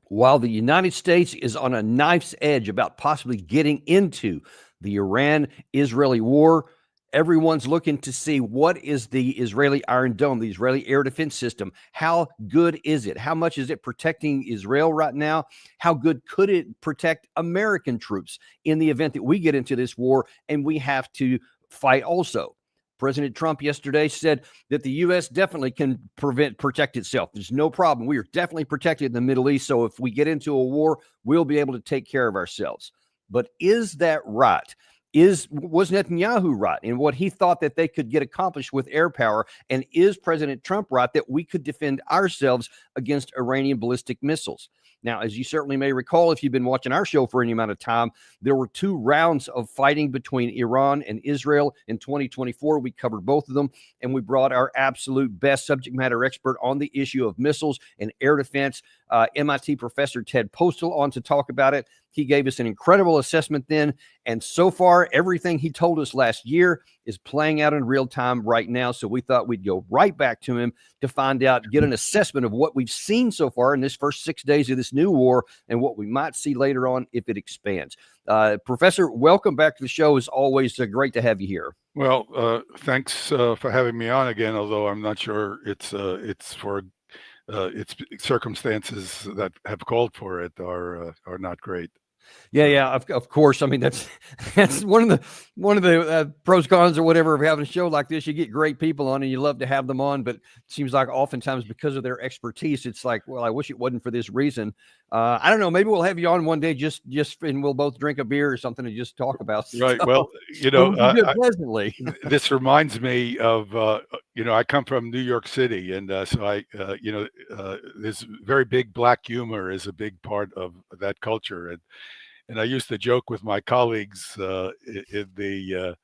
While the United States is on a knife's edge about possibly getting into the Iran-Israeli war, everyone's looking to see what is the Israeli Iron Dome, the Israeli air defense system. How good is it? How much is it protecting Israel right now? How good could it protect American troops in the event that we get into this war and we have to fight also? President Trump yesterday said that the U.S. definitely can protect itself. There's no problem. We are definitely protected in the Middle East. So if we get into a war, we'll be able to take care of ourselves. But is that right? Was Netanyahu right in what he thought that they could get accomplished with air power? And is President Trump right that we could defend ourselves against Iranian ballistic missiles? Now, as you certainly may recall, if you've been watching our show for any amount of time, there were 2 rounds of fighting between Iran and Israel in 2024. We covered both of them, and we brought our absolute best subject matter expert on the issue of missiles and air defense, MIT professor Ted Postol, on to talk about it. He gave us an incredible assessment then, and so far, everything he told us last year is playing out in real time right now. So we thought we'd go right back to him to find out, get an assessment of what we've seen so far in this first 6 days of this new war and what we might see later on if it expands. Professor, welcome back to the show. It's always great to have you here. Well, thanks for having me on again, although I'm not sure it's for its circumstances that have called for it are not great. Yeah, of course. I mean, that's one of the pros cons or whatever of having a show like this. You get great people on, and you love to have them on, but it seems like oftentimes because of their expertise, it's like, well, I wish it wasn't for this reason. I don't know. Maybe we'll have you on one day, just and we'll both drink a beer or something and just talk about right. Stuff. Well, pleasantly. This reminds me of I come from New York City, and so I this very big black humor is a big part of that culture, and I used to joke with my colleagues in the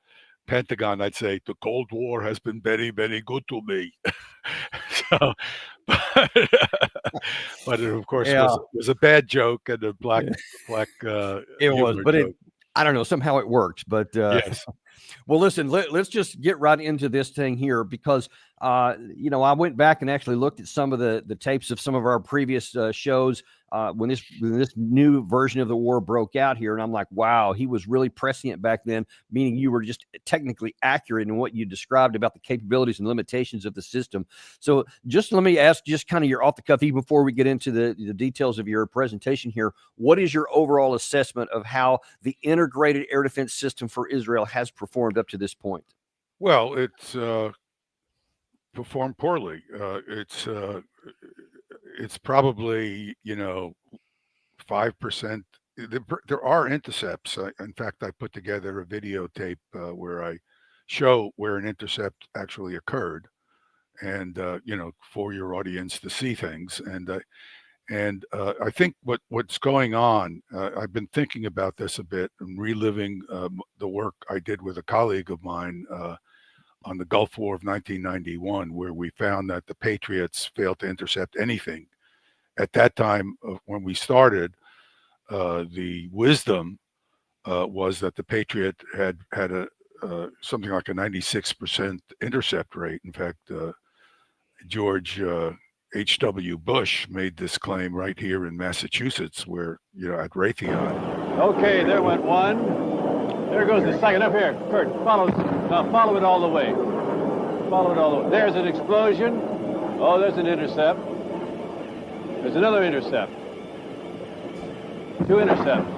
Pentagon. I'd say the Cold War has been very, very good to me. So, but it, of course, was a bad joke and a black. It was, but joke. I don't know. Somehow it worked. But yes. Well, listen, let's just get right into this thing here because, I went back and actually looked at some of the tapes of some of our previous shows when this new version of the war broke out here. And I'm like, wow, he was really pressing it back then, meaning you were just technically accurate in what you described about the capabilities and limitations of the system. So just let me ask just kind of your off the cuff, even before we get into the details of your presentation here, what is your overall assessment of how the integrated air defense system for Israel has performed up to this point? Well, it's performed poorly. It's probably 5%. There are intercepts. In fact, I put together a videotape where I show where an intercept actually occurred, and for your audience to see things. And I think what's going on. I've been thinking about this a bit and reliving the work I did with a colleague of mine on the Gulf War of 1991, where we found that the Patriots failed to intercept anything. At that time, when we started, the wisdom was that the Patriot had something like a 96% intercept rate. In fact, George H.W. Bush made this claim right here in Massachusetts, where, at Raytheon. Okay, there went one. There goes the second. Up here, Kurt, follow it all the way. Follow it all the way. There's an explosion. Oh, there's an intercept. There's another intercept. 2 intercepts.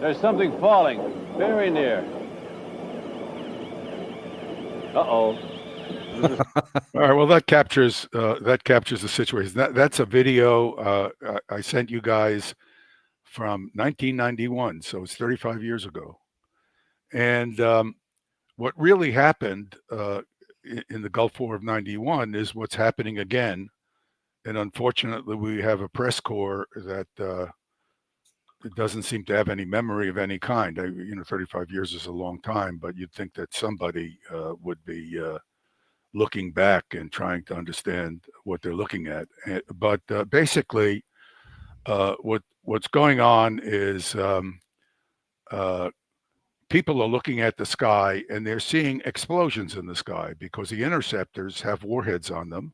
There's something falling very near. Uh-oh. All right. Well, that captures the situation. That's a video I sent you guys from 1991, so it's 35 years ago. And what really happened in the Gulf War of 91 is what's happening again. And unfortunately, we have a press corps that it doesn't seem to have any memory of any kind. 35 years is a long time, but you'd think that somebody would be looking back and trying to understand what they're looking at. But basically, what's going on is people are looking at the sky and they're seeing explosions in the sky because the interceptors have warheads on them.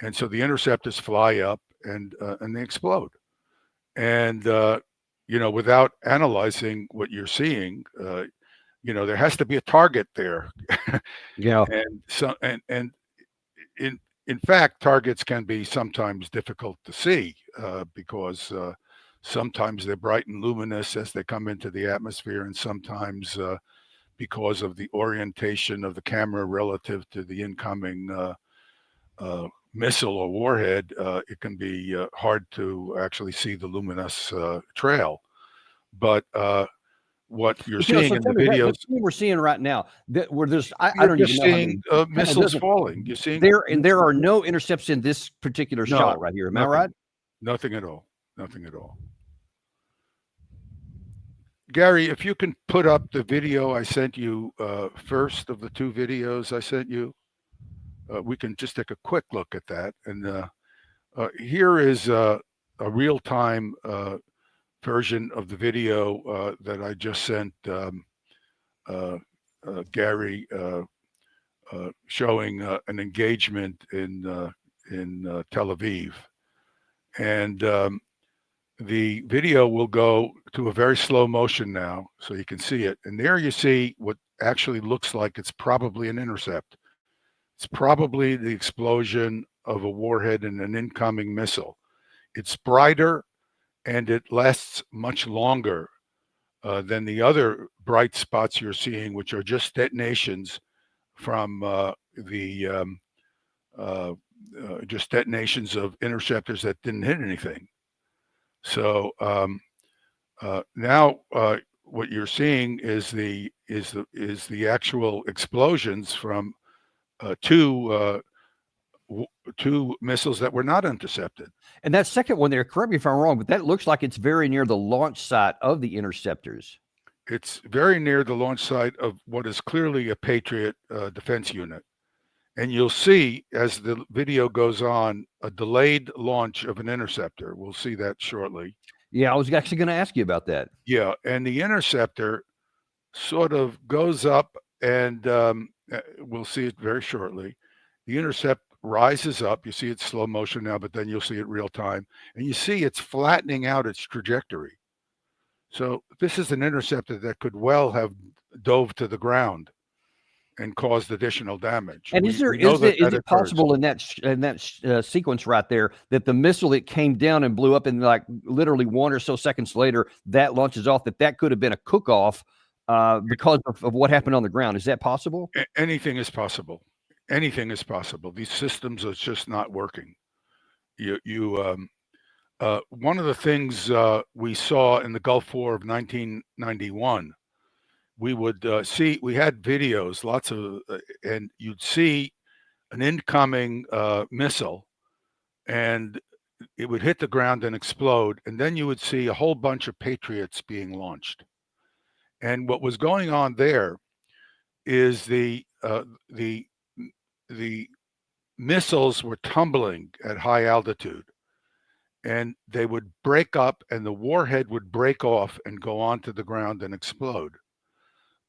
And so the interceptors fly up and they explode. And without analyzing what you're seeing, there has to be a target there. Yeah. And so and in fact, targets can be sometimes difficult to see because sometimes they're bright and luminous as they come into the atmosphere, and sometimes because of the orientation of the camera relative to the incoming missile or warhead, it can be hard to actually see the luminous trail. But what you're seeing So in tell the me that the videos, thing we're seeing right now, that where there's, I you're don't even just know how seeing many. Kind of missiles doesn't falling. You're seeing there are no intercepts in this particular shot no, right here. Am I right? nothing, nothing at all, nothing at all. Gary, if you can put up the video I sent you first of the two videos I sent you, we can just take a quick look at that. And here is a real-time version of the video that I just sent Gary, showing an engagement in Tel Aviv. And the video will go to a very slow motion now, so you can see it. And there you see what actually looks like it's probably an intercept. It's probably the explosion of a warhead in an incoming missile. It's brighter and it lasts much longer than the other bright spots you're seeing, which are just detonations from just detonations of interceptors that didn't hit anything. So now what you're seeing is the actual explosions from two missiles that were not intercepted. And that second one there, correct me if I'm wrong, but that looks like it's very near the launch site of the interceptors. It's very near the launch site of what is clearly a Patriot defense unit. And you'll see as the video goes on a delayed launch of an interceptor. We'll see that shortly. Yeah, I was actually going to ask you about that. Yeah, and the interceptor sort of goes up, and we'll see it very shortly. The intercept rises up. You see it slow motion now, but then you'll see it real time. And you see it's flattening out its trajectory. So this is an interceptor that could well have dove to the ground and caused additional damage. And is it possible in that sequence right there that the missile that came down and blew up and like literally 1 or so seconds later that launches off, that could have been a cook-off because of what happened on the ground? Is that possible? Anything is possible. Anything is possible. These systems are just not working. One of the things we saw in the Gulf War of 1991, we would see, we had videos, lots of, and you'd see an incoming missile and it would hit the ground and explode. And then you would see a whole bunch of Patriots being launched. And what was going on there is the missiles were tumbling at high altitude, and they would break up and the warhead would break off and go onto the ground and explode.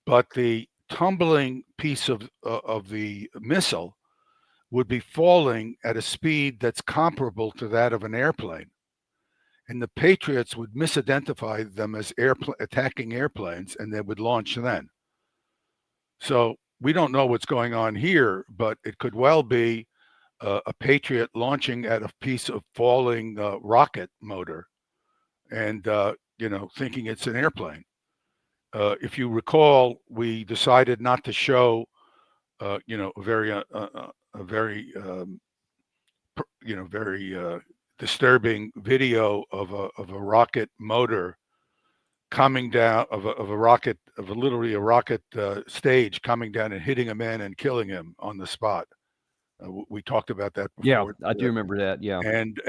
But the tumbling piece of the missile would be falling at a speed that's comparable to that of an airplane. And the Patriots would misidentify them as attacking airplanes, and they would launch then. So we don't know what's going on here, but it could well be a Patriot launching at a piece of falling rocket motor and, thinking it's an airplane. If you recall, we decided not to show, a very disturbing video of a rocket motor coming down, literally a rocket stage coming down and hitting a man and killing him on the spot. We talked about that before. Yeah, I do remember that. Yeah. And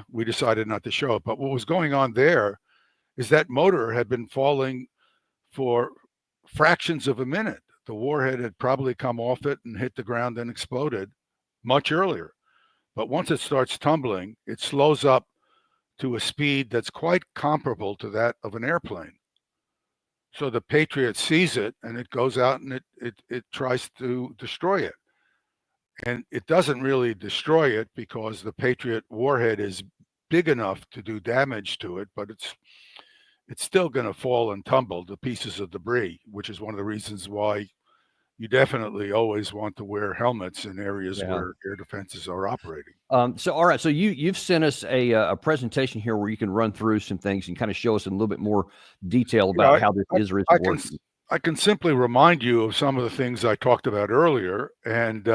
we decided not to show it. But what was going on there is that motor had been falling for fractions of a minute. The warhead had probably come off it and hit the ground and exploded much earlier. But once it starts tumbling, it slows up to a speed that's quite comparable to that of an airplane. So the Patriot sees it and it goes out and it tries to destroy it. And it doesn't really destroy it because the Patriot warhead is big enough to do damage to it, but it's still going to fall and tumble to pieces of debris, which is one of the reasons why you definitely always want to wear helmets in areas where air defenses are operating. So, all right. So you've sent us a presentation here where you can run through some things and kind of show us in a little bit more detail about how this is working. I can simply remind you of some of the things I talked about earlier and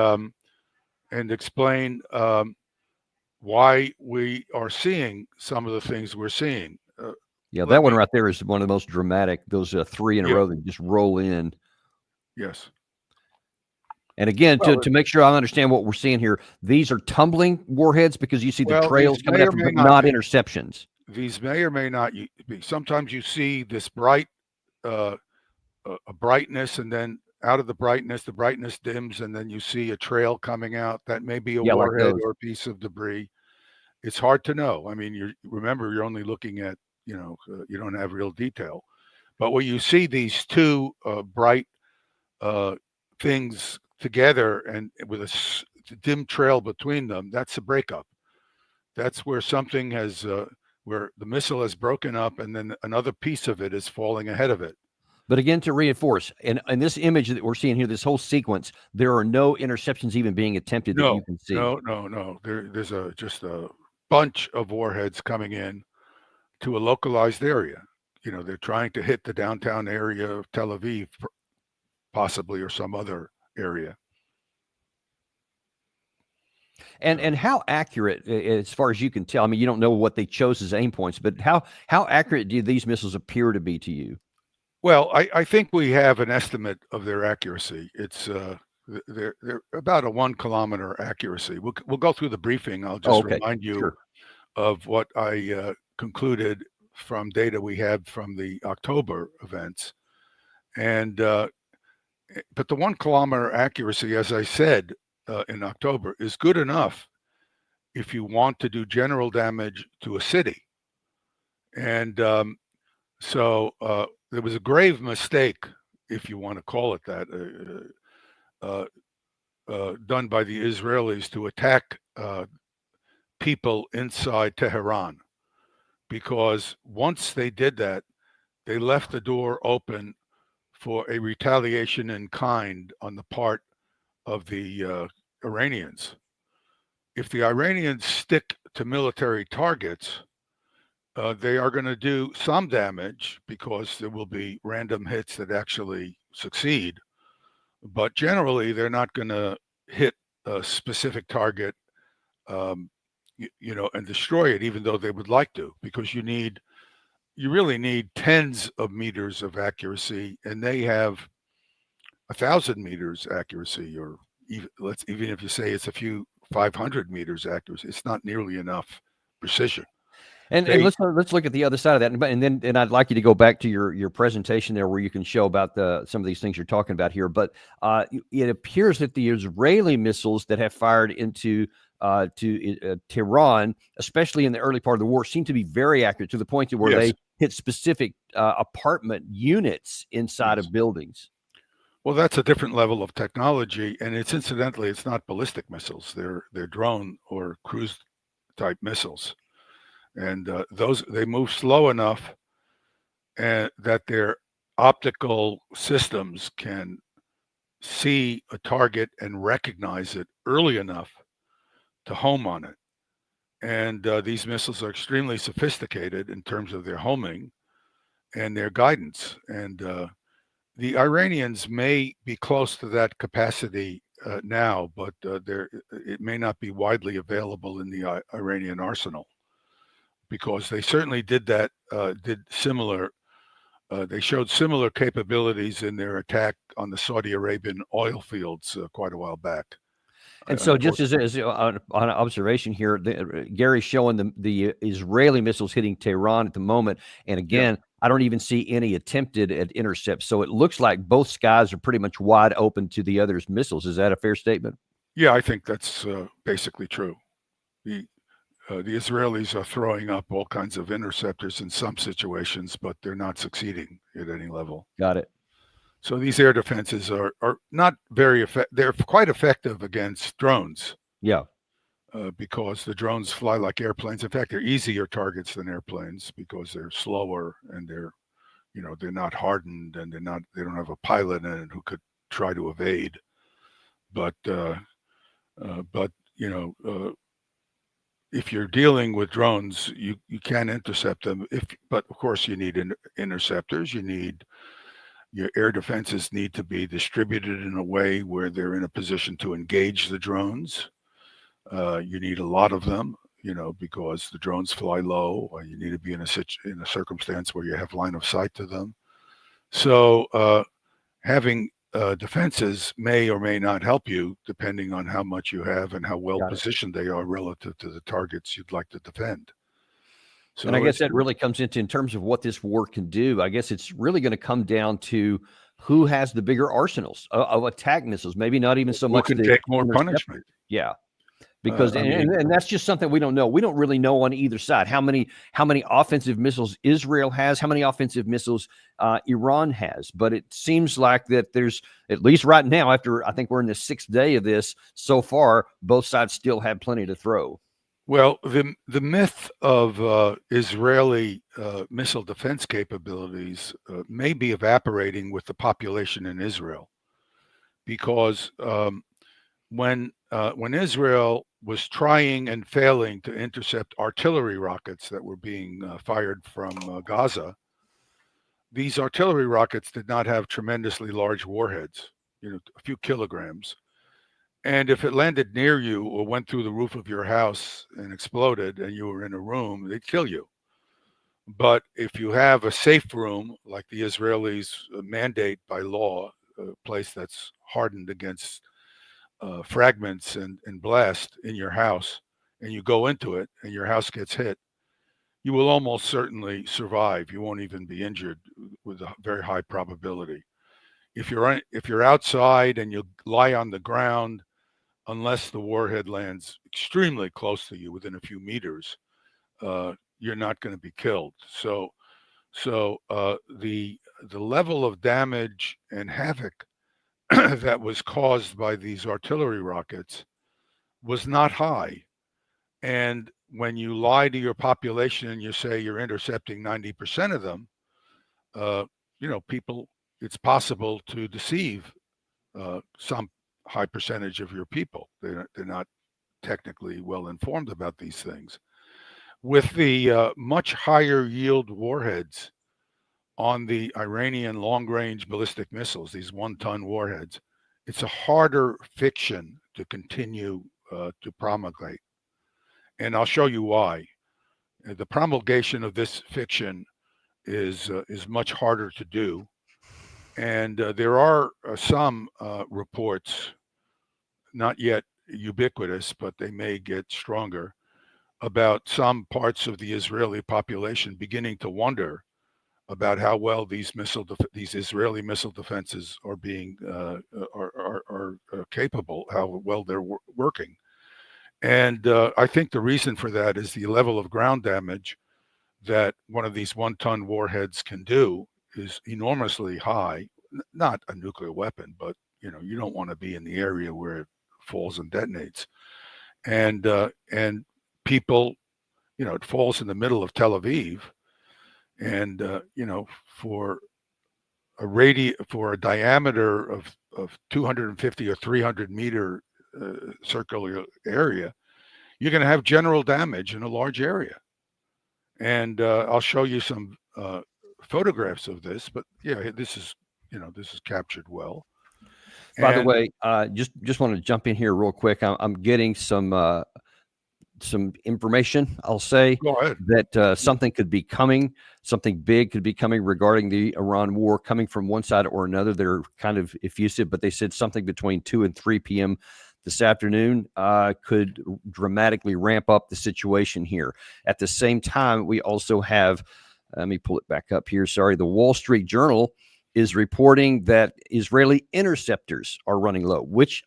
explain why we are seeing some of the things we're seeing. That one right there is one of the most dramatic. Those 3 in a row that just roll in. Yes. And again, to make sure I understand what we're seeing here, these are tumbling warheads because you see the trails coming after, but not interceptions. These may or may not be. Sometimes you see this bright, a brightness, and then out of the brightness dims, and then you see a trail coming out. That may be a warhead or a piece of debris. It's hard to know. I mean, remember, you're only looking at, you don't have real detail. But when you see these two bright things together and with a dim trail between them, that's a breakup. That's where something has, where the missile has broken up and then another piece of it is falling ahead of it. But again, to reinforce, in this image that we're seeing here, this whole sequence, there are no interceptions even being attempted that you can see. No. There's just a bunch of warheads coming in to a localized area. They're trying to hit the downtown area of Tel Aviv, possibly, or some other area. And how accurate, as far as you can tell, I mean, you don't know what they chose as aim points, but how accurate do these missiles appear to be to you? Well, I think we have an estimate of their accuracy. It's they're about a 1 kilometer accuracy. We'll go through the briefing. I'll just remind you of what I concluded from data we had from the October events. And but the 1 kilometer accuracy, as I said in October, is good enough if you want to do general damage to a city. And so there was a grave mistake, if you want to call it that, done by the Israelis to attack people inside Tehran, because once they did that, they left the door open for a retaliation in kind on the part of the Iranians. If the Iranians stick to military targets, they are going to do some damage because there will be random hits that actually succeed. But generally, they're not going to hit a specific target, and destroy it, even though they would like to, because you really need tens of meters of accuracy, and they have 1,000 meters accuracy, or even if you say it's a few 500 meters accuracy, it's not nearly enough precision. And let's look at the other side of that, and I'd like you to go back to your presentation there, where you can show about some of these things you're talking about here. But it appears that the Israeli missiles that have fired into Tehran, especially in the early part of the war, seem to be very accurate, to the point where they hit specific apartment units inside of buildings. Well, that's a different level of technology, and incidentally, it's not ballistic missiles; they're drone or cruise type missiles. And they move slow enough that their optical systems can see a target and recognize it early enough to home on it. And these missiles are extremely sophisticated in terms of their homing and their guidance. And the Iranians may be close to that capacity now, but it may not be widely available in the Iranian arsenal, because they certainly did similar. They showed similar capabilities in their attack on the Saudi Arabian oil fields quite a while back. And so, just as on observation here, Gary's showing the Israeli missiles hitting Tehran at the moment, and again, I don't even see any attempted at intercepts. So it looks like both skies are pretty much wide open to the other's missiles. Is that a fair statement? Yeah, I think that's basically true. The Israelis are throwing up all kinds of interceptors in some situations, but they're not succeeding at any level. Got it. So these air defenses are not very effective. They're quite effective against drones. Yeah. because the drones fly like airplanes. In fact, they're easier targets than airplanes because they're slower and they're not hardened, and they don't have a pilot in it who could try to evade. But if you're dealing with drones, you can intercept them. But of course, you need interceptors. Your air defenses need to be distributed in a way where they're in a position to engage the drones. You need a lot of them, because the drones fly low. Or you need to be in a circumstance where you have line of sight to them. So having defenses may or may not help you, depending on how much you have and how well positioned they are relative to the targets you'd like to defend. So, and I guess that really comes into, in terms of what this war can do, I guess it's really going to come down to who has the bigger arsenals of attack missiles. Maybe not even so much who can take more punishment. Yeah. Because and that's just something we don't know. We don't really know on either side how many offensive missiles Israel has, how many offensive missiles Iran has. But it seems like that there's, at least right now, after I think we're in the 6th day of this so far, both sides still have plenty to throw. Well, the myth of Israeli missile defense capabilities may be evaporating with the population in Israel, because when Israel was trying and failing to intercept artillery rockets that were being fired from Gaza, these artillery rockets did not have tremendously large warheads, a few kilograms. And if it landed near you or went through the roof of your house and exploded and you were in a room, they'd kill you. But if you have a safe room, like the Israelis mandate by law, a place that's hardened against fragments and blast in your house, and you go into it and your house gets hit, you will almost certainly survive. You won't even be injured with a very high probability. If you're outside and you lie on the ground, unless the warhead lands extremely close to you within a few meters, you're not going to be killed. So the level of damage and havoc that was caused by these artillery rockets was not high. And when you lie to your population and you say you're intercepting 90% of them, people, it's possible to deceive some high percentage of your people. They're not technically well informed about these things. With the much higher yield warheads on the Iranian long-range ballistic missiles, these 1-ton warheads, it's a harder fiction to continue to promulgate. And I'll show you why. The promulgation of this fiction is much harder to do. And there are some reports, not yet ubiquitous, but they may get stronger, about some parts of the Israeli population beginning to wonder about how well these Israeli missile defenses are being are capable, how well they're working. And I think the reason for that is the level of ground damage that one of these 1-ton warheads can do is enormously high. Not a nuclear weapon, but you don't want to be in the area where it falls and detonates. And people, it falls in the middle of Tel Aviv, and for a diameter of 250 or 300 meter circular area, you're going to have general damage in a large area. And I'll show you some photographs of this, but this is captured well. By the way, just want to jump in here real quick. I'm getting some information, I'll say, that something could be coming, something big could be coming regarding the Iran war, coming from one side or another. They're kind of effusive, but they said something between 2 and 3 p.m. this afternoon could dramatically ramp up the situation here. At the same time, we also have, let me pull it back up here. Sorry, the Wall Street Journal is reporting that Israeli interceptors are running low, which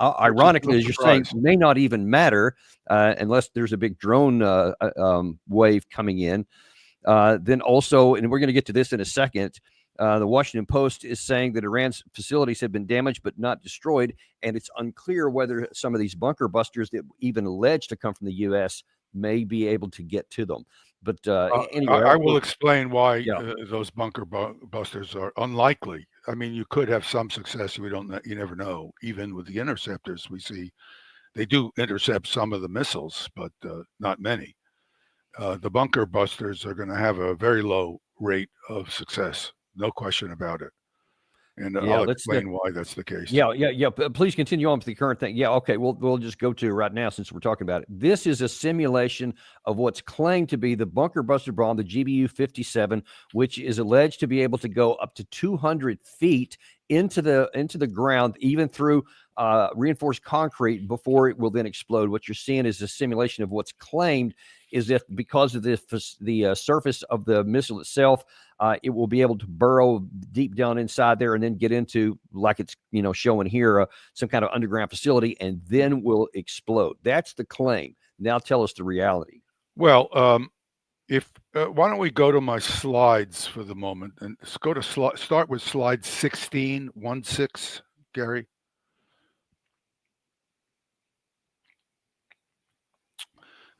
ironically, as you're saying, may not even matter unless there's a big drone wave coming in. Then also, and we're going to get to this in a second, The Washington Post is saying that Iran's facilities have been damaged but not destroyed, and it's unclear whether some of these bunker busters that even alleged to come from the U.S. may be able to get to them. But anyway, I will explain why Yeah. those bunker busters are unlikely. I mean, you could have some success. You never know. Even with the interceptors, we see they do intercept some of the missiles, but not many. The bunker busters are going to have a very low rate of success. No question about it. And Yeah, I'll explain why that's the case. Yeah. Please continue on with the current thing. Yeah, okay. We'll just go to right now since we're talking about it. This is a simulation of what's claimed to be the bunker buster bomb, the GBU-57, which is alleged to be able to go up to 200 feet into the ground, even through reinforced concrete, before it will then explode. What you're seeing is a simulation of what's claimed is that because of the surface of the missile itself, it will be able to burrow deep down inside there and then get into, like it's showing here, some kind of underground facility, and then will explode. That's the claim. Now tell us the reality. Well, why don't we go to my slides for the moment, and let's go to start with slide 16, Gary.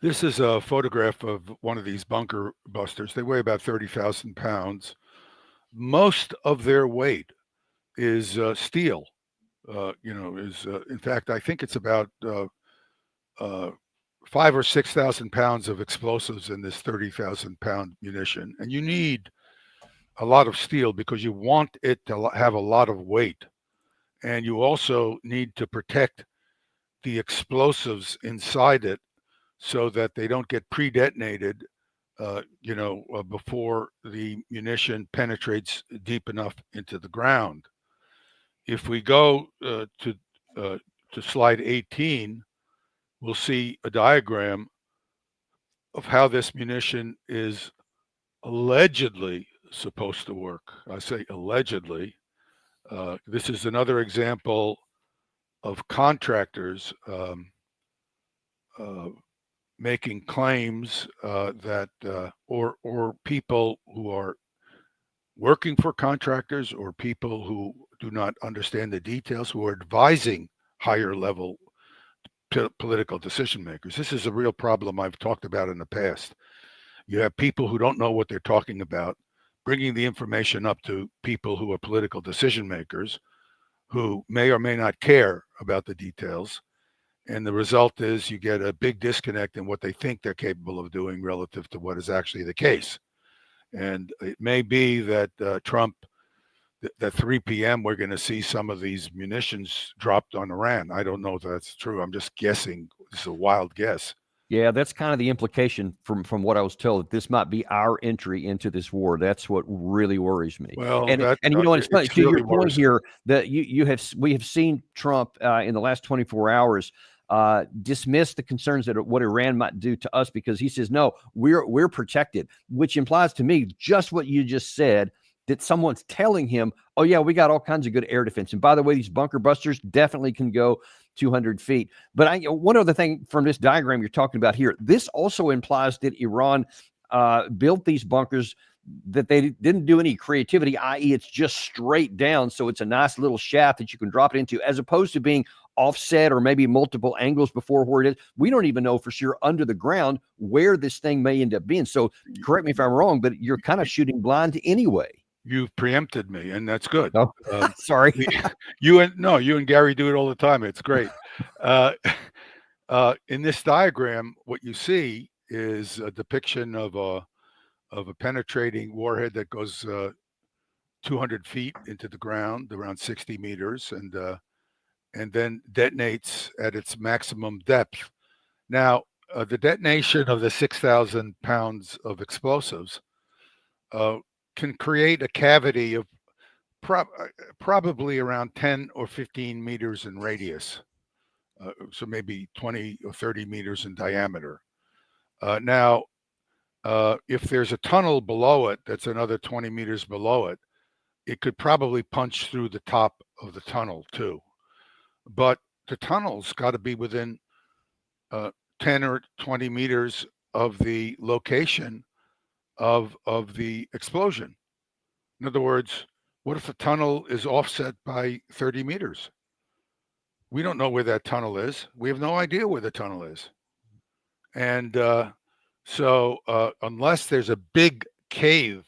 This is a photograph of one of these bunker busters. They weigh about 30,000 pounds. Most of their weight is steel. In fact, I think it's about 5,000 or 6,000 pounds of explosives in this 30,000 pound munition. And you need a lot of steel because you want it to have a lot of weight. And you also need to protect the explosives inside it so that they don't get pre-detonated, before the munition penetrates deep enough into the ground. If we go to slide 18, we'll see a diagram of how this munition is allegedly supposed to work. I say allegedly. This is another example of contractors making claims that or people who are working for contractors or people who do not understand the details, who are advising higher level political decision makers. This is a real problem I've talked about in the past. You have people who don't know what they're talking about, bringing the information up to people who are political decision makers, who may or may not care about the details. And the result is you get a big disconnect in what they think they're capable of doing relative to what is actually the case. And it may be that Trump, that 3 p.m., we're going to see some of these munitions dropped on Iran. I don't know if that's true. I'm just guessing. This is a wild guess. Yeah, that's kind of the implication from what I was told, that this might be our entry into this war. That's what really worries me. Well, and it's funny, to really your point here, that we have seen Trump in the last 24 hours dismiss the concerns that what Iran might do to us, because he says, no, we're protected, which implies to me just what you just said, that someone's telling him, oh yeah, we got all kinds of good air defense. And by the way, these bunker busters definitely can go 200 feet. But one other thing from this diagram you're talking about here, this also implies that Iran built these bunkers, that they didn't do any creativity, i.e. it's just straight down. So it's a nice little shaft that you can drop it into, as opposed to being offset or maybe multiple angles before where it is. We don't even know for sure under the ground where this thing may end up being. So correct me if I'm wrong, but you're kind of shooting blind anyway. You've preempted me, and that's good. Oh, sorry. You and Gary do it all the time. It's great. In this diagram, what you see is a depiction of a penetrating warhead that goes 200 feet into the ground, around 60 meters, and then detonates at its maximum depth. Now, the detonation of the 6,000 pounds of explosives can create a cavity of probably around 10 or 15 meters in radius, so maybe 20 or 30 meters in diameter. Now, if there's a tunnel below it that's another 20 meters below it, it could probably punch through the top of the tunnel too. But the tunnel's got to be within 10 or 20 meters of the location of the explosion. In other words, what if the tunnel is offset by 30 meters? We don't know where that tunnel is. We have no idea where the tunnel is. And so unless there's a big cave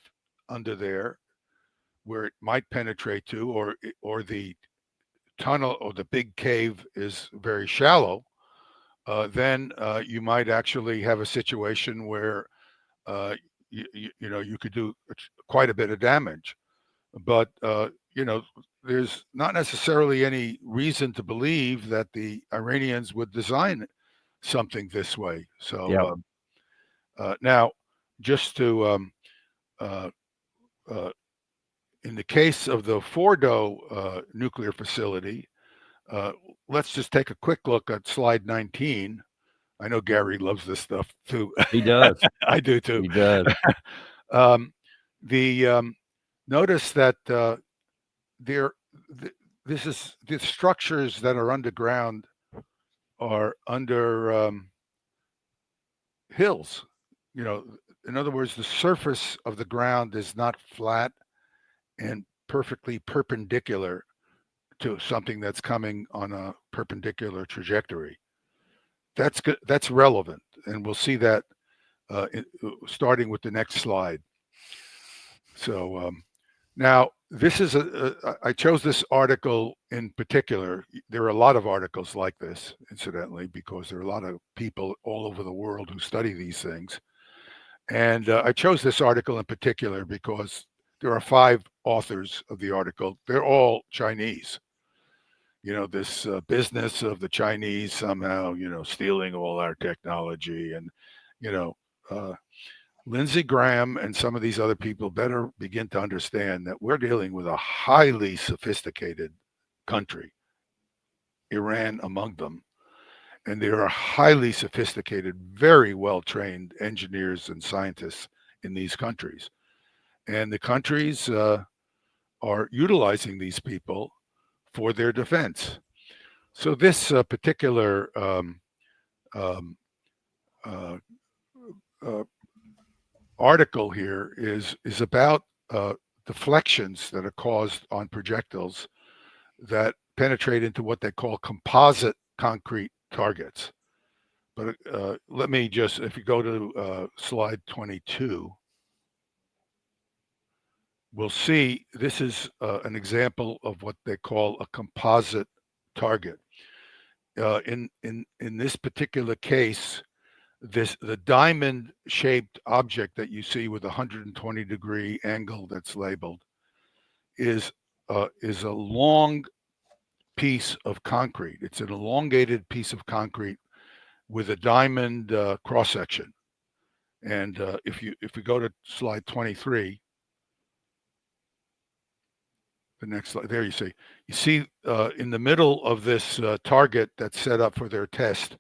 under there where it might penetrate to, or the tunnel or the big cave is very shallow, then you might actually have a situation where you could do quite a bit of damage. But there's not necessarily any reason to believe that the Iranians would design something this way. So now, just to in the case of the Fordo nuclear facility, let's just take a quick look at slide 19. I know Gary loves this stuff too. He does. I do too. He does. Notice that the structures that are underground are under hills. In other words, the surface of the ground is not flat and perfectly perpendicular to something that's coming on a perpendicular trajectory. That's good. That's relevant, and we'll see that starting with the next slide. So now this is I chose this article in particular. There are a lot of articles like this, incidentally, because there are a lot of people all over the world who study these things. And I chose this article in particular because there are 5 authors of the article. They're all Chinese. This business of the Chinese somehow, stealing all our technology. And, Lindsey Graham and some of these other people better begin to understand that we're dealing with a highly sophisticated country, Iran among them. And there are highly sophisticated, very well-trained engineers and scientists in these countries. And the countries are utilizing these people for their defense. So this particular article here is about deflections that are caused on projectiles that penetrate into what they call composite concrete targets. But let me just, if you go to slide 22, we'll see this is an example of what they call a composite target. In this particular case, the diamond-shaped object that you see with a 120-degree angle that's labeled is a long piece of concrete. It's an elongated piece of concrete with a diamond cross-section. And if we go to slide 23, the next slide, there you see in the middle of this target that's set up for their test,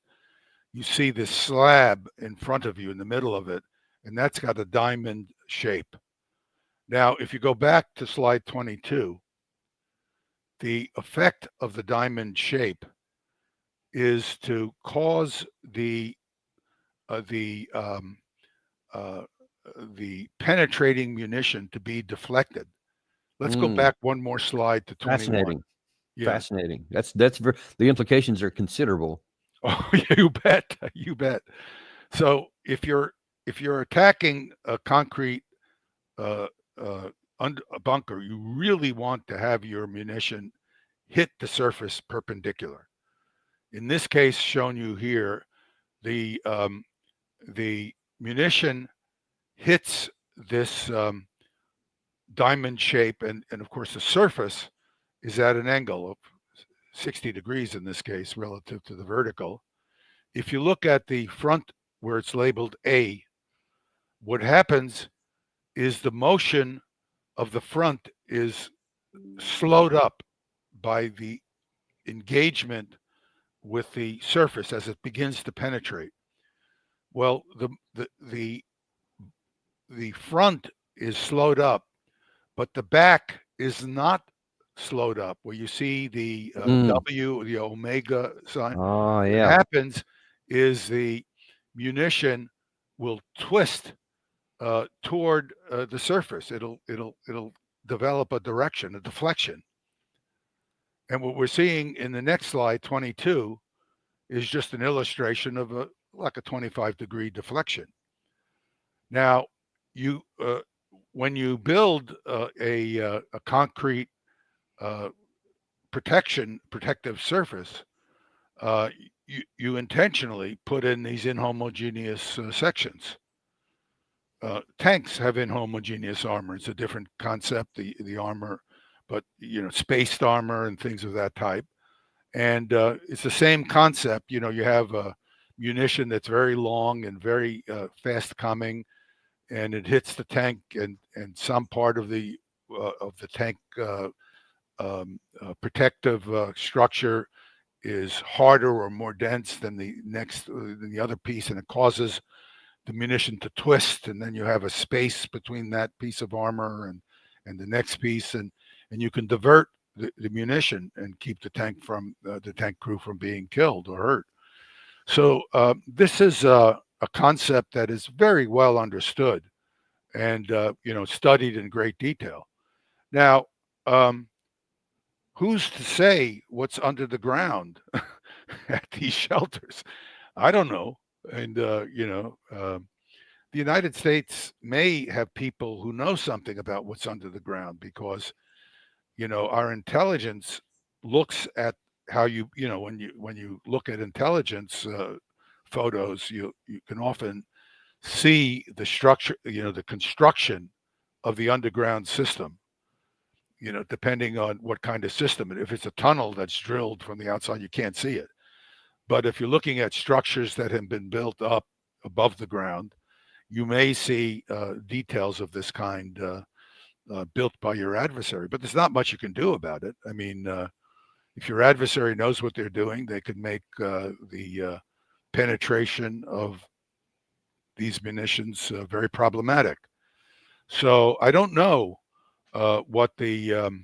you see this slab in front of you in the middle of it, and that's got a diamond shape. Now, if you go back to slide 22, the effect of the diamond shape is to cause the penetrating munition to be deflected. Let's go back one more slide to 21. Fascinating. Yeah. Fascinating. That's the implications are considerable. Oh, you bet. You bet. So if you're attacking a concrete a bunker, you really want to have your munition hit the surface perpendicular. In this case, shown you here, the munition hits this diamond shape, and of course the surface is at an angle of 60 degrees in this case relative to the vertical. If you look at the front where it's labeled A, what happens is the motion of the front is slowed up by the engagement with the surface as it begins to penetrate. Well, the front is slowed up, but the back is not slowed up, where you see the W, the omega sign. Oh, yeah. What happens is the munition will twist toward the surface. It'll develop a direction, a deflection. And what we're seeing in the next slide, 22, is just an illustration of like a 25-degree deflection. Now, when you build a concrete protective surface, you intentionally put in these inhomogeneous sections. Tanks have inhomogeneous armor. It's a different concept, the armor, but spaced armor and things of that type. And it's the same concept. You have a munition that's very long and very fast coming, and it hits the tank, and some part of the tank protective structure is harder or more dense than the other piece, and it causes the munition to twist, and then you have a space between that piece of armor and the next piece, and you can divert the munition and keep the tank crew from being killed or hurt. So this is a concept that is very well understood and studied in great detail. Now, who's to say what's under the ground at these shelters? I don't know. And the United States may have people who know something about what's under the ground, because our intelligence looks at how when you look at intelligence photos, you can often see the structure, the construction of the underground system, depending on what kind of system. If it's a tunnel that's drilled from the outside, you can't see it. But if you're looking at structures that have been built up above the ground, you may see details of this kind built by your adversary. But there's not much you can do about it. I mean, if your adversary knows what they're doing, they could make the penetration of these munitions very problematic. So I don't know what the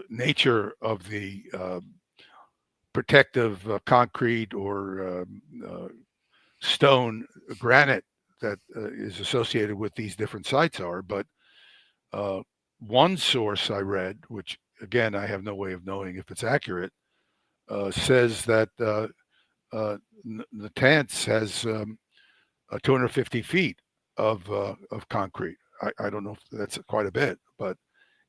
nature of the protective concrete or stone granite that is associated with these different sites are, but one source I read, which again I have no way of knowing if it's accurate, says that Natanz has 250 feet of concrete. I don't know if that's quite a bit, but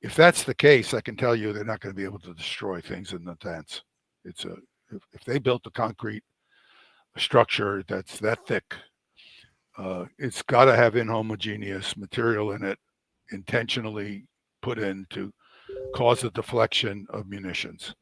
if that's the case, I can tell you they're not going to be able to destroy things in Natanz. If they built a concrete structure that's that thick, it's got to have inhomogeneous material in it, intentionally put in to cause a deflection of munitions.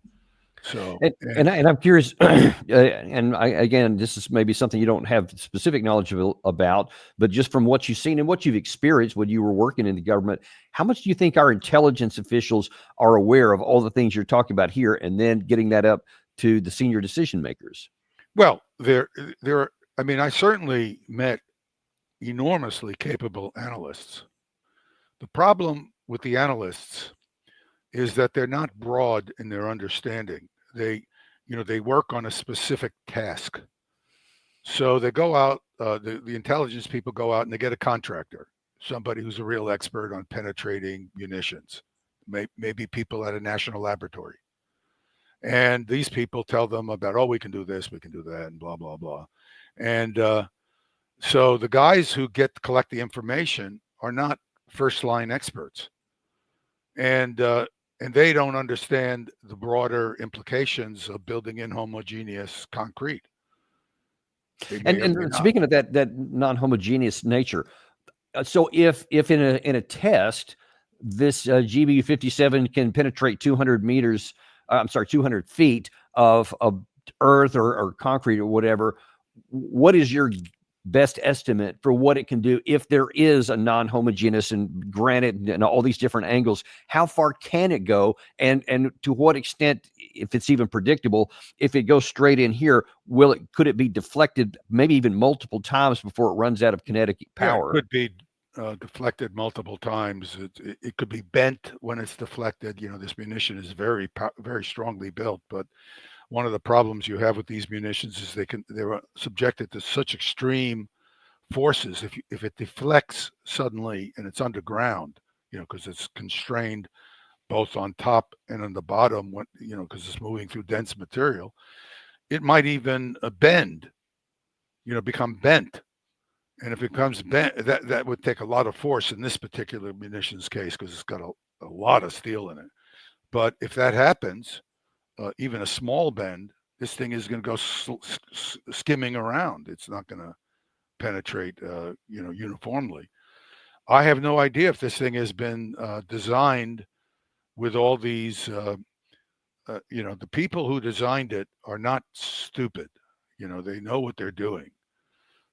So, and I'm curious, and again, this is maybe something you don't have specific knowledge about, but just from what you've seen and what you've experienced when you were working in the government, how much do you think our intelligence officials are aware of all the things you're talking about here, and then getting that up to the senior decision makers? Well, I mean, I certainly met enormously capable analysts. The problem with the analysts is that they're not broad in their understanding. They work on a specific task. So they go out, the intelligence people go out and they get a contractor, somebody who's a real expert on penetrating munitions, maybe people at a national laboratory. And these people tell them about, we can do this, we can do that, and blah, blah, blah. And so the guys who collect the information are not first-line experts. And they don't understand the broader implications of building inhomogeneous concrete. And speaking of that non-homogeneous nature, so if in a test, this GBU-57 can penetrate 200 feet of earth or concrete or whatever, what is your best estimate for what it can do if there is a non-homogeneous and granite and all these different angles? How far can it go, and to what extent, if it's even predictable, if it goes straight in here, could it be deflected maybe even multiple times before it runs out of kinetic power? Yeah, it could be deflected multiple times. It could be bent when it's deflected. This munition is very, very strongly built, but one of the problems you have with these munitions is they're subjected to such extreme forces, if it deflects suddenly and it's underground, because it's constrained both on top and on the bottom, because it's moving through dense material, it might even bend, become bent. And if it becomes bent, that would take a lot of force in this particular munitions case because it's got a lot of steel in it. But if that happens, even a small bend, this thing is going to go skimming around. It's not going to penetrate, uniformly. I have no idea if this thing has been designed with all these. The people who designed it are not stupid. They know what they're doing.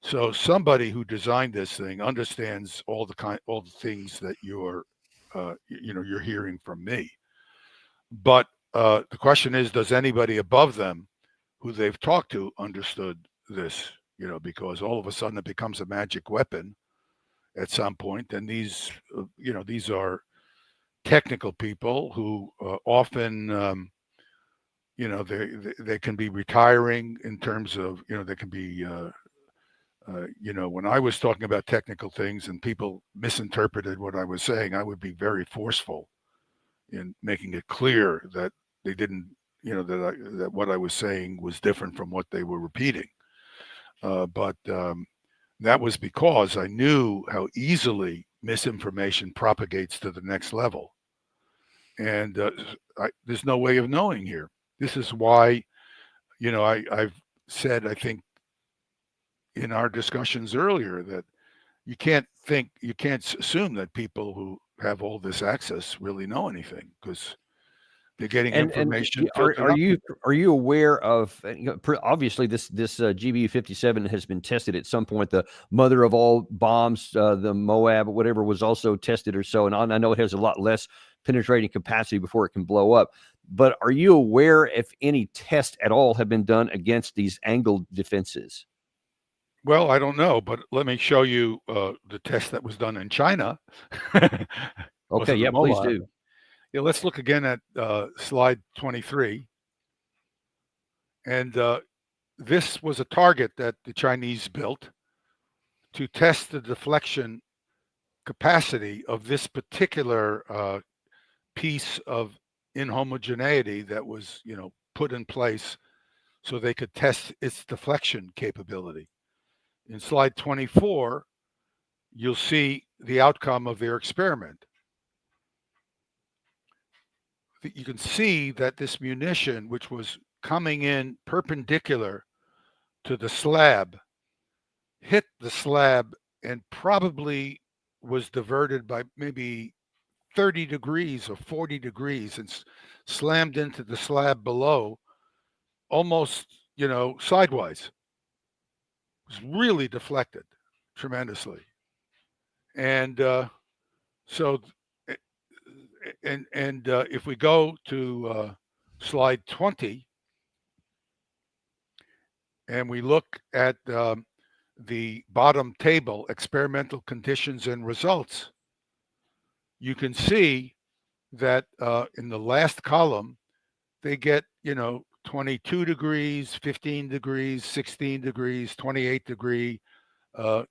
So somebody who designed this thing understands all the things that you're hearing from me. But the question is, does anybody above them who they've talked to understood this? Because all of a sudden it becomes a magic weapon at some point. And these are technical people who often, they can be retiring in terms of, they can be, when I was talking about technical things and people misinterpreted what I was saying, I would be very forceful in making it clear that they didn't, that what I was saying was different from what they were repeating. But that was because I knew how easily misinformation propagates to the next level. And there's no way of knowing here. This is why, I've said, I think, in our discussions earlier, that you can't assume that people who have all this access really know anything, because they're getting information. Are you aware of? Obviously, this GBU-57 has been tested at some point. The mother of all bombs, the Moab, whatever, was also tested or so. And I know it has a lot less penetrating capacity before it can blow up. But are you aware if any tests at all have been done against these angled defenses? Well, I don't know, but let me show you the test that was done in China. Okay, yeah, please do. Yeah, let's look again at slide 23. And this was a target that the Chinese built to test the deflection capacity of this particular piece of inhomogeneity that was, put in place so they could test its deflection capability. In slide 24, you'll see the outcome of their experiment. You can see that this munition, which was coming in perpendicular to the slab, hit the slab and probably was diverted by maybe 30 degrees or 40 degrees and slammed into the slab below, almost, sideways. It was really deflected tremendously. And if we go to slide 20 and we look at the bottom table, experimental conditions and results, you can see that in the last column, they get, 22 degrees, 15 degrees, 16 degrees, 28 degree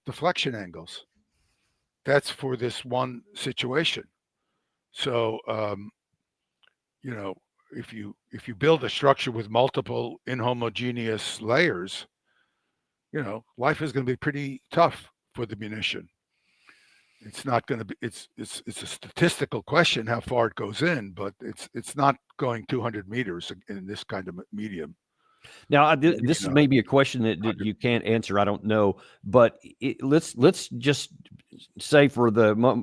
deflection angles. That's for this one situation. So, if you build a structure with multiple inhomogeneous layers, life is going to be pretty tough for the munition. It's not going to be. It's a statistical question how far it goes in, but it's not going 200 meters in this kind of medium. Now, this may be a question that you can't answer. I don't know, but let's just say, for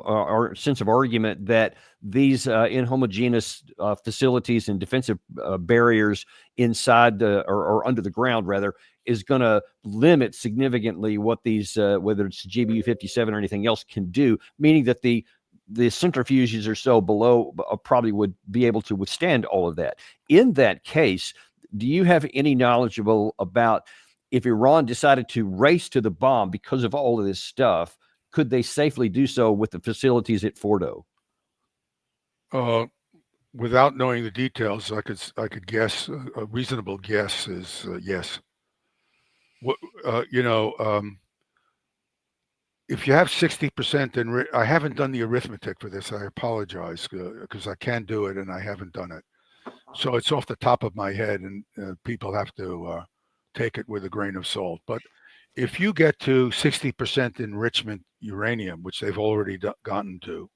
our sense of argument, that these inhomogeneous facilities and defensive barriers inside or under the ground, rather, is going to limit significantly what these, whether it's GBU-57 or anything else, can do. Meaning that the centrifuges or so below probably would be able to withstand all of that. In that case, do you have any knowledge about if Iran decided to race to the bomb because of all of this stuff, could they safely do so with the facilities at Fordo? Without knowing the details, I could guess. A reasonable guess is yes. if you have 60%, I haven't done the arithmetic for this. I apologize because I can do it and I haven't done it. So it's off the top of my head, and people have to take it with a grain of salt. But if you get to 60% enrichment uranium, which they've already gotten to,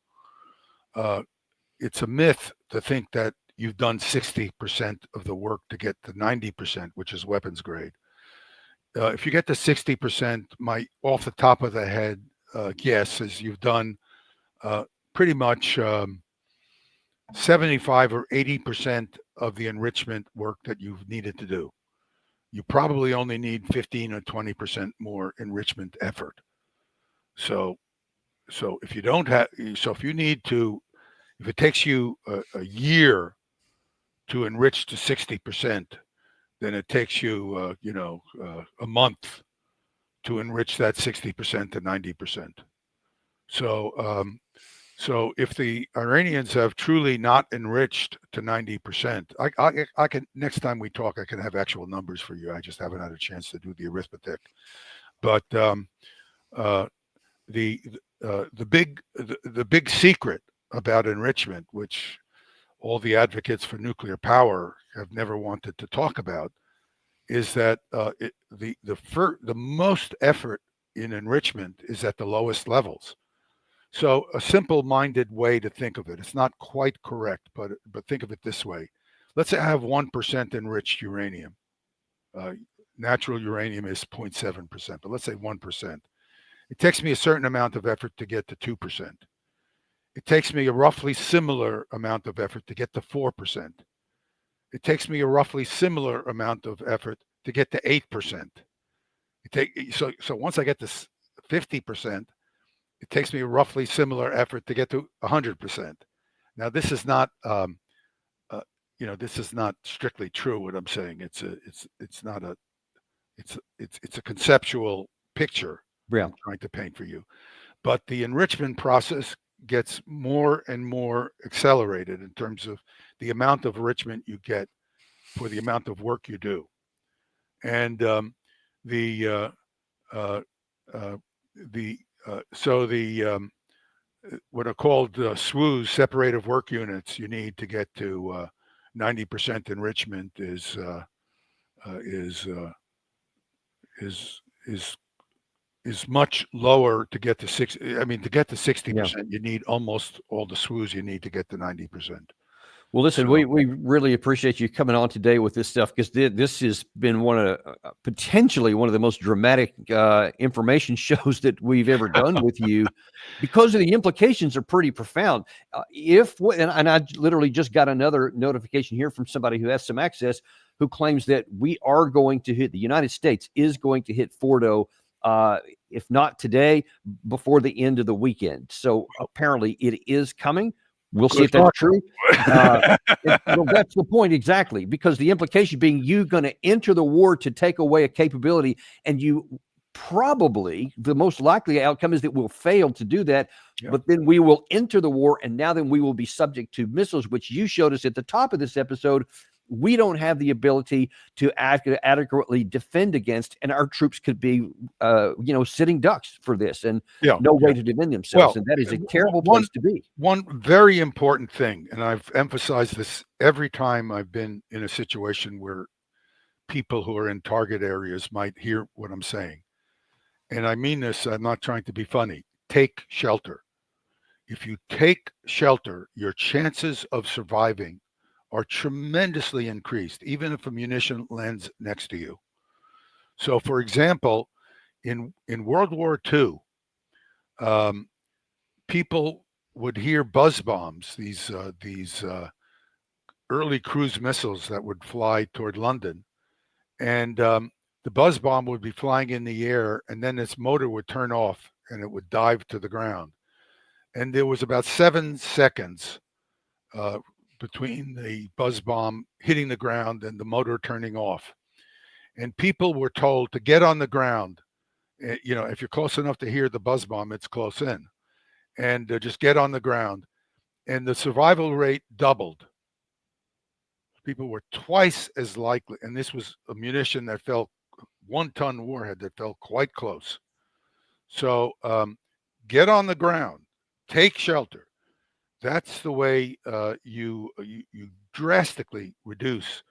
it's a myth to think that you've done 60% of the work to get to 90%, which is weapons grade. If you get to 60%, my off the top of the head guess is you've done pretty much 75 or 80% of the enrichment work that you've needed to do. You probably only need 15 or 20% more enrichment effort. So if you don't have, so if you need to, if it takes you a year to enrich to 60%, then it takes you, a month to enrich that 60% to 90%. So if the Iranians have truly not enriched to 90%, I can, next time we talk, I can have actual numbers for you. I just haven't had a chance to do the arithmetic. But the big secret about enrichment, which all the advocates for nuclear power have never wanted to talk about, is that the most effort in enrichment is at the lowest levels. So a simple-minded way to think of it, it's not quite correct, but think of it this way. Let's say I have 1% enriched uranium. Natural uranium is 0.7%, but let's say 1%. It takes me a certain amount of effort to get to 2%. It takes me a roughly similar amount of effort to get to 4%. It takes me a roughly similar amount of effort to get to 8%. So once I get to 50%, it takes me a roughly similar effort to get to 100%. Now, this is not, this is not strictly true. What I'm saying, it's a conceptual picture I'm trying to paint for you. But the enrichment process gets more and more accelerated in terms of the amount of enrichment you get for the amount of work you do. And what are called SWUs, separative work units, you need to get to 90% enrichment is much lower to get to 60. I mean, to get to 60%, you need almost all the SWUs you need to get to 90%. Well, listen, we really appreciate you coming on today with this stuff, because this has been potentially one of the most dramatic information shows that we've ever done with you, because of the implications are pretty profound. And I literally just got another notification here from somebody who has some access, who claims that we are going to hit, the United States is going to hit Fordo, if not today, before the end of the weekend. So apparently it is coming. We'll see if that's true. That's the point, exactly, because the implication being you going to enter the war to take away a capability, and you probably, the most likely outcome is that we'll fail to do that, but then we will enter the war, and now then we will be subject to missiles, which you showed us at the top of this episode we don't have the ability to adequately defend against, and our troops could be, sitting ducks for this, and no way to defend themselves. And that is a terrible place to be. One very important thing, and I've emphasized this every time I've been in a situation where people who are in target areas might hear what I'm saying. And I mean this, I'm not trying to be funny. Take shelter. If you take shelter, your chances of surviving are tremendously increased, even if a munition lands next to you. So, for example, in World War II, people would hear buzz bombs, these early cruise missiles that would fly toward London, and the buzz bomb would be flying in the air, and then its motor would turn off and it would dive to the ground. And there was about 7 seconds between the buzz bomb hitting the ground and the motor turning off. And people were told to get on the ground. If you're close enough to hear the buzz bomb, it's close in. And just get on the ground. And the survival rate doubled. People were twice as likely. And this was a munition that fell, 1-ton warhead that fell quite close. So get on the ground, take shelter. That's the way you drastically reduce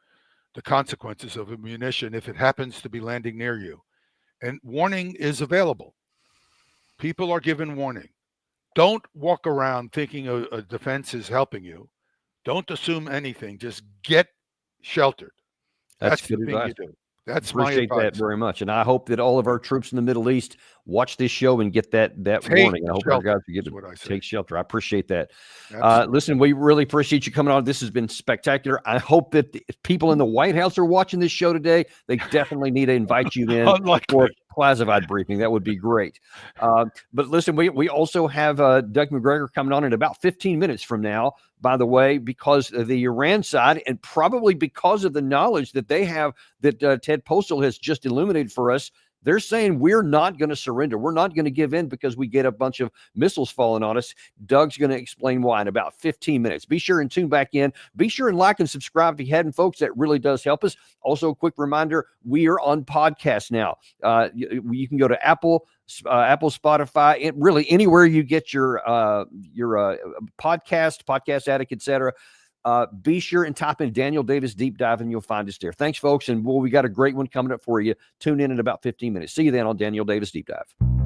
the consequences of a munition if it happens to be landing near you. And warning is available. People are given warning. Don't walk around thinking a defense is helping you. Don't assume anything. Just get sheltered. That's the good thing advice. you do. That's my Appreciate that advice. very much. And I hope that all of our troops in the Middle East watch this show and get that Take warning. I hope our shelter, guys get is what I say. take shelter. I appreciate that. Absolutely. Listen, we really appreciate you coming on. This has been spectacular. I hope that the people in the White House are watching this show today. They definitely need to invite you in for Unlikely. classified briefing. That would be great. But listen, we also have Doug McGregor coming on in about 15 minutes from now, by the way, because of the Iran side and probably because of the knowledge that they have that Ted Postol has just illuminated for us. They're saying we're not going to surrender. We're not going to give in because we get a bunch of missiles falling on us. Doug's going to explain why in about 15 minutes. Be sure and tune back in. Be sure and like and subscribe if you hadn't, folks. That really does help us. Also, a quick reminder, we are on podcast now. You can go to Apple, Spotify, and really anywhere you get your podcast addict, etc. Be sure and type in Daniel Davis Deep Dive and you'll find us there. Thanks, folks. And we got a great one coming up for you. Tune in about 15 minutes. See you then on Daniel Davis Deep Dive.